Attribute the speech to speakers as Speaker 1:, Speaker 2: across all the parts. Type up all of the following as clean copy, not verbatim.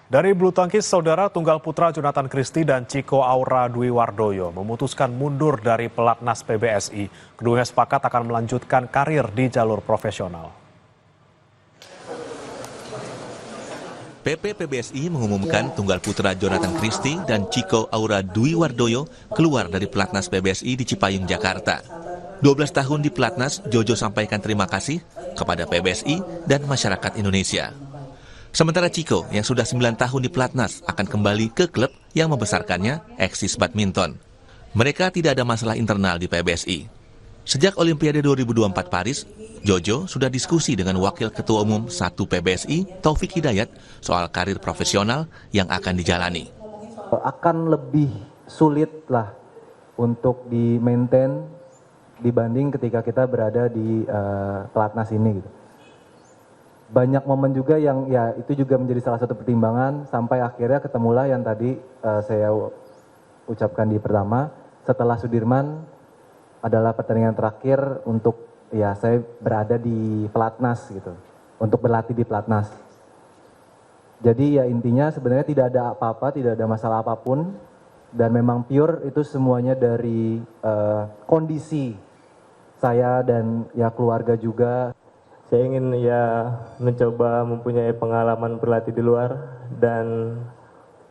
Speaker 1: Dari bulu tangkis, saudara tunggal putra Jonathan Christie dan Chico Aura Dwi Wardoyo memutuskan mundur dari pelatnas PBSI. Keduanya sepakat akan melanjutkan karir di jalur profesional.
Speaker 2: PP PBSI mengumumkan tunggal putra Jonathan Christie dan Chico Aura Dwi Wardoyo keluar dari pelatnas PBSI di Cipayung, Jakarta. 12 tahun di pelatnas, Jojo sampaikan terima kasih kepada PBSI dan masyarakat Indonesia. Sementara Chico yang sudah 9 tahun di pelatnas akan kembali ke klub yang membesarkannya, Eksis Badminton. Mereka tidak ada masalah internal di PBSI. Sejak Olimpiade 2024 Paris, Jojo sudah diskusi dengan Wakil Ketua Umum 1 PBSI, Taufik Hidayat, soal karir profesional yang akan dijalani.
Speaker 3: Akan lebih sulit lah untuk di-maintain dibanding ketika kita berada di pelatnas ini gitu. Banyak momen juga yang ya itu juga menjadi salah satu pertimbangan sampai akhirnya ketemulah yang tadi saya ucapkan di pertama, setelah Sudirman adalah pertandingan terakhir untuk ya saya berada di pelatnas gitu, untuk berlatih di pelatnas. Jadi ya intinya sebenarnya tidak ada apa-apa, tidak ada masalah apapun, dan memang pure itu semuanya dari kondisi saya dan ya keluarga juga.
Speaker 4: Saya ingin ya mencoba mempunyai pengalaman berlatih di luar dan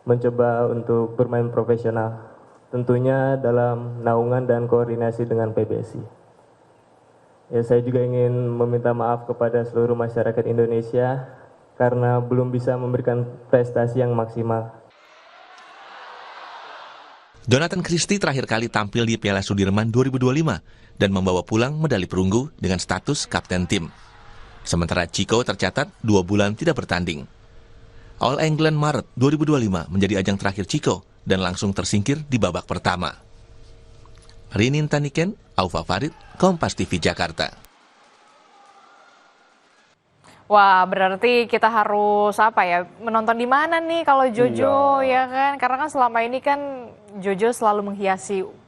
Speaker 4: mencoba untuk bermain profesional. Tentunya dalam naungan dan koordinasi dengan PBSI. Ya, saya juga ingin meminta maaf kepada seluruh masyarakat Indonesia karena belum bisa memberikan prestasi yang maksimal.
Speaker 2: Jonathan Christie terakhir kali tampil di Piala Sudirman 2025 dan membawa pulang medali perunggu dengan status kapten tim. Sementara Chico tercatat 2 bulan tidak bertanding. All England Maret 2025 menjadi ajang terakhir Chico dan langsung tersingkir di babak pertama. Rinin Taniken, Aufa Farid, Kompas TV Jakarta.
Speaker 5: Wah, berarti kita harus menonton di mana nih kalau Jojo ya kan? Karena kan selama ini kan Jojo selalu menghiasi.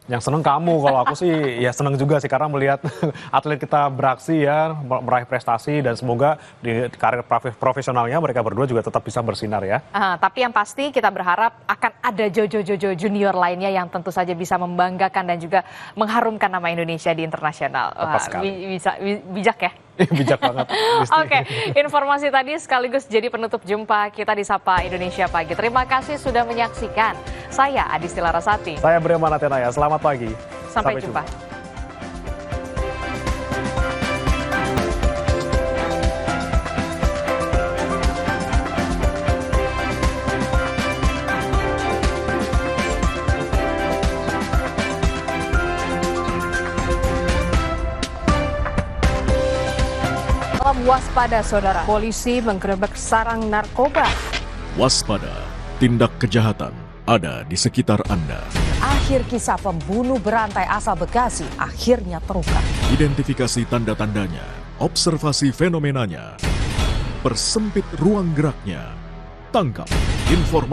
Speaker 1: Yang seneng kamu, kalau aku sih ya seneng juga sih karena melihat atlet kita beraksi ya, meraih prestasi dan semoga di karir profesionalnya mereka berdua juga tetap bisa bersinar ya.
Speaker 5: Tapi yang pasti kita berharap akan ada Jojo junior lainnya yang tentu saja bisa membanggakan dan juga mengharumkan nama Indonesia di internasional. Wah, bisa bijak ya.
Speaker 1: Bijak banget.
Speaker 5: Oke, informasi tadi sekaligus jadi penutup jumpa kita di Sapa Indonesia Pagi. Terima kasih sudah menyaksikan. Saya Adisti Larasati.
Speaker 1: Saya Breman Atenaya. Selamat pagi.
Speaker 5: Sampai jumpa. Waspada saudara, polisi menggerebek sarang narkoba.
Speaker 6: Waspada, tindak kejahatan ada di sekitar Anda.
Speaker 7: Akhir kisah pembunuh berantai asal Bekasi akhirnya terungkap.
Speaker 6: Identifikasi tanda-tandanya, observasi fenomenanya, persempit ruang geraknya, tangkap informasi.